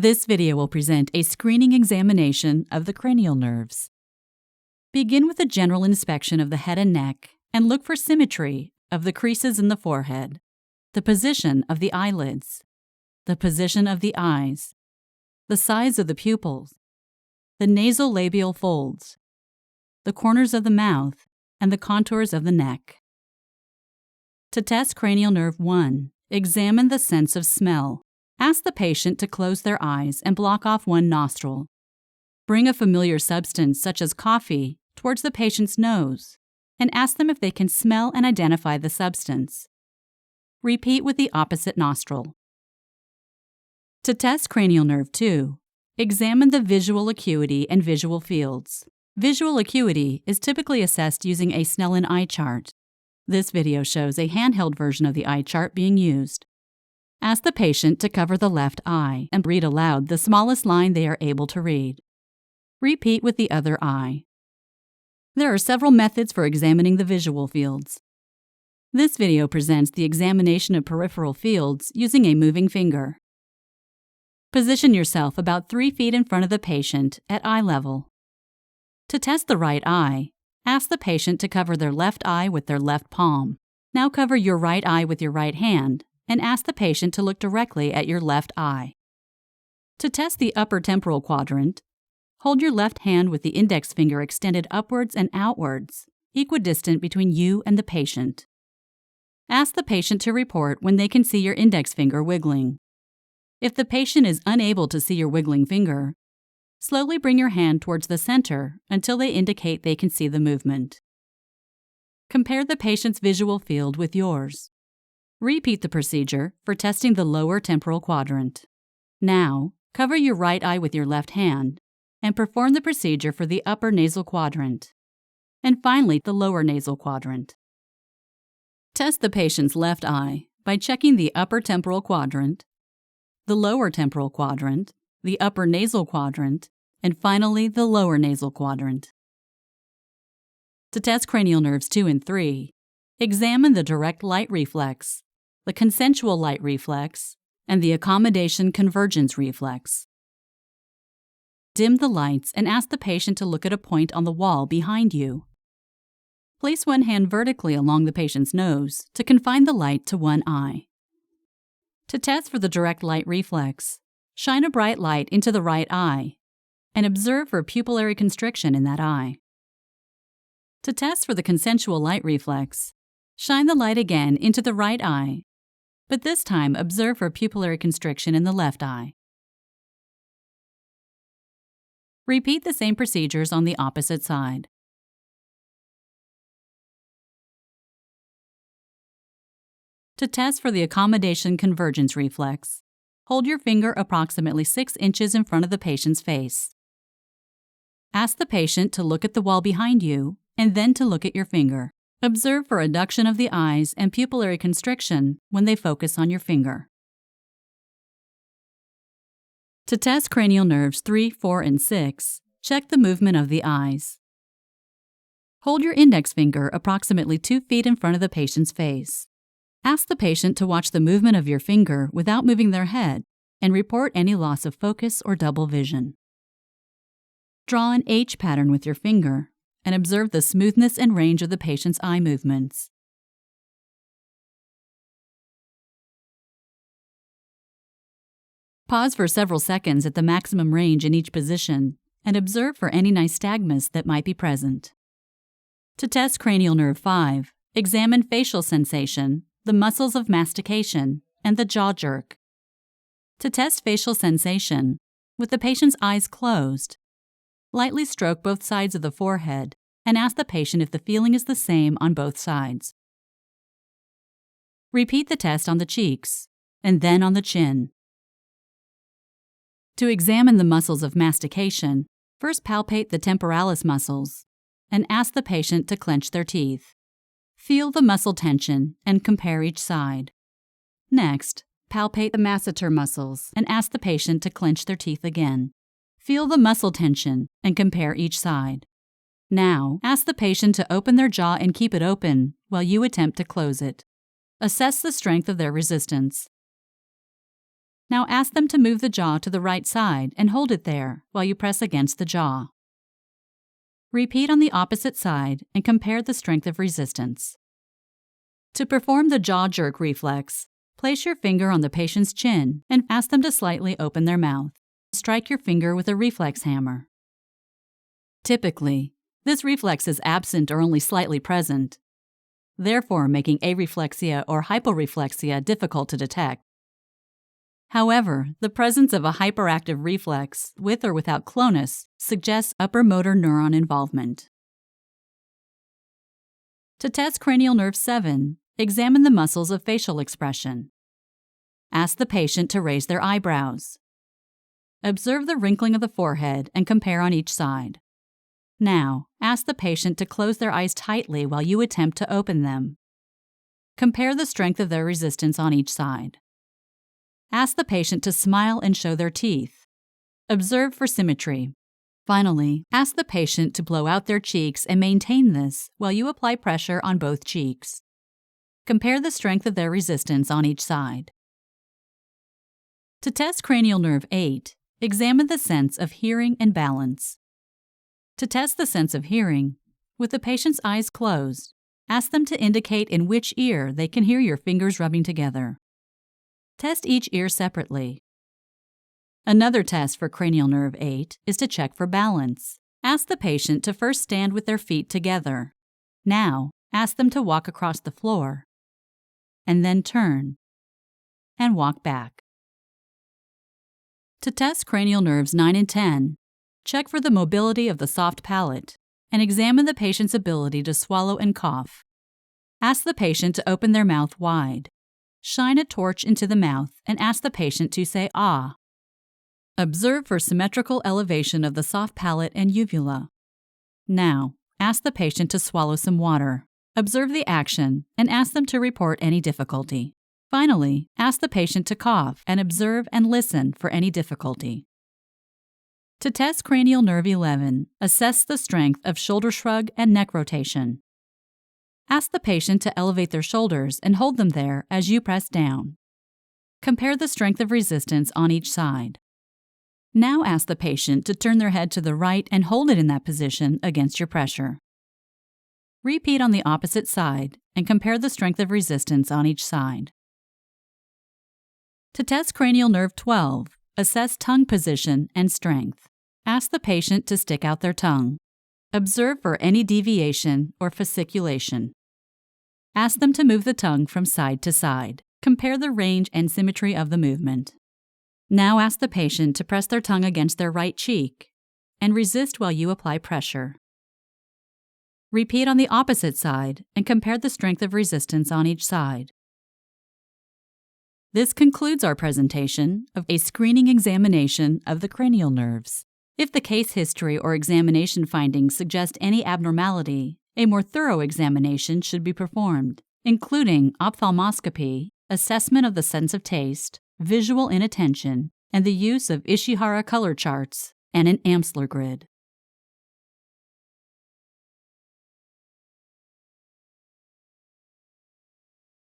This video will present a screening examination of the cranial nerves. Begin with a general inspection of the head and neck and look for symmetry of the creases in the forehead, the position of the eyelids, the position of the eyes, the size of the pupils, the nasolabial folds, the corners of the mouth, and the contours of the neck. To test cranial nerve 1, examine the sense of smell. Ask the patient to close their eyes and block off one nostril. Bring a familiar substance such as coffee towards the patient's nose and ask them if they can smell and identify the substance. Repeat with the opposite nostril. To test cranial nerve 2, examine the visual acuity and visual fields. Visual acuity is typically assessed using a Snellen eye chart. This video shows a handheld version of the eye chart being used. Ask the patient to cover the left eye and read aloud the smallest line they are able to read. Repeat with the other eye. There are several methods for examining the visual fields. This video presents the examination of peripheral fields using a moving finger. Position yourself about 3 feet in front of the patient at eye level. To test the right eye, ask the patient to cover their left eye with their left palm. Now cover your right eye with your right hand and ask the patient to look directly at your left eye. To test the upper temporal quadrant, hold your left hand with the index finger extended upwards and outwards, equidistant between you and the patient. Ask the patient to report when they can see your index finger wiggling. If the patient is unable to see your wiggling finger, slowly bring your hand towards the center until they indicate they can see the movement. Compare the patient's visual field with yours. Repeat the procedure for testing the lower temporal quadrant. Now, cover your right eye with your left hand and perform the procedure for the upper nasal quadrant, and finally the lower nasal quadrant. Test the patient's left eye by checking the upper temporal quadrant, the lower temporal quadrant, the upper nasal quadrant, and finally the lower nasal quadrant. To test cranial nerves 2 and 3, examine the direct light reflex, the consensual light reflex, and the accommodation convergence reflex. Dim the lights and ask the patient to look at a point on the wall behind you. Place one hand vertically along the patient's nose to confine the light to one eye. To test for the direct light reflex, shine a bright light into the right eye and observe for pupillary constriction in that eye. To test for the consensual light reflex, shine the light again into the right eye, but this time observe for pupillary constriction in the left eye. Repeat the same procedures on the opposite side. To test for the accommodation convergence reflex, hold your finger approximately 6 inches in front of the patient's face. Ask the patient to look at the wall behind you and then to look at your finger. Observe for adduction of the eyes and pupillary constriction when they focus on your finger. To test cranial nerves 3, 4, and 6, check the movement of the eyes. Hold your index finger approximately 2 feet in front of the patient's face. Ask the patient to watch the movement of your finger without moving their head and report any loss of focus or double vision. Draw an H pattern with your finger and observe the smoothness and range of the patient's eye movements. Pause for several seconds at the maximum range in each position and observe for any nystagmus that might be present. To test cranial nerve 5, examine facial sensation, the muscles of mastication, and the jaw jerk. To test facial sensation, with the patient's eyes closed, lightly stroke both sides of the forehead and ask the patient if the feeling is the same on both sides. Repeat the test on the cheeks and then on the chin. To examine the muscles of mastication, first palpate the temporalis muscles and ask the patient to clench their teeth. Feel the muscle tension and compare each side. Next, palpate the masseter muscles and ask the patient to clench their teeth again. Feel the muscle tension and compare each side. Now, ask the patient to open their jaw and keep it open while you attempt to close it. Assess the strength of their resistance. Now ask them to move the jaw to the right side and hold it there while you press against the jaw. Repeat on the opposite side and compare the strength of resistance. To perform the jaw jerk reflex, place your finger on the patient's chin and ask them to slightly open their mouth. Strike your finger with a reflex hammer. Typically, this reflex is absent or only slightly present, therefore making areflexia or hyporeflexia difficult to detect. However, the presence of a hyperactive reflex, with or without clonus, suggests upper motor neuron involvement. To test cranial nerve 7, examine the muscles of facial expression. Ask the patient to raise their eyebrows. Observe the wrinkling of the forehead and compare on each side. Now, ask the patient to close their eyes tightly while you attempt to open them. Compare the strength of their resistance on each side. Ask the patient to smile and show their teeth. Observe for symmetry. Finally, ask the patient to blow out their cheeks and maintain this while you apply pressure on both cheeks. Compare the strength of their resistance on each side. To test cranial nerve 8, examine the sense of hearing and balance. To test the sense of hearing, with the patient's eyes closed, ask them to indicate in which ear they can hear your fingers rubbing together. Test each ear separately. Another test for cranial nerve 8 is to check for balance. Ask the patient to first stand with their feet together. Now, ask them to walk across the floor, and then turn, and walk back. To test cranial nerves 9 and 10, check for the mobility of the soft palate and examine the patient's ability to swallow and cough. Ask the patient to open their mouth wide. Shine a torch into the mouth and ask the patient to say "ah." Observe for symmetrical elevation of the soft palate and uvula. Now, ask the patient to swallow some water. Observe the action and ask them to report any difficulty. Finally, ask the patient to cough and observe and listen for any difficulty. To test cranial nerve 11, assess the strength of shoulder shrug and neck rotation. Ask the patient to elevate their shoulders and hold them there as you press down. Compare the strength of resistance on each side. Now ask the patient to turn their head to the right and hold it in that position against your pressure. Repeat on the opposite side and compare the strength of resistance on each side. To test cranial nerve 12, assess tongue position and strength. Ask the patient to stick out their tongue. Observe for any deviation or fasciculation. Ask them to move the tongue from side to side. Compare the range and symmetry of the movement. Now ask the patient to press their tongue against their right cheek and resist while you apply pressure. Repeat on the opposite side and compare the strength of resistance on each side. This concludes our presentation of a screening examination of the cranial nerves. If the case history or examination findings suggest any abnormality, a more thorough examination should be performed, including ophthalmoscopy, assessment of the sense of taste, visual inattention, and the use of Ishihara color charts and an Amsler grid.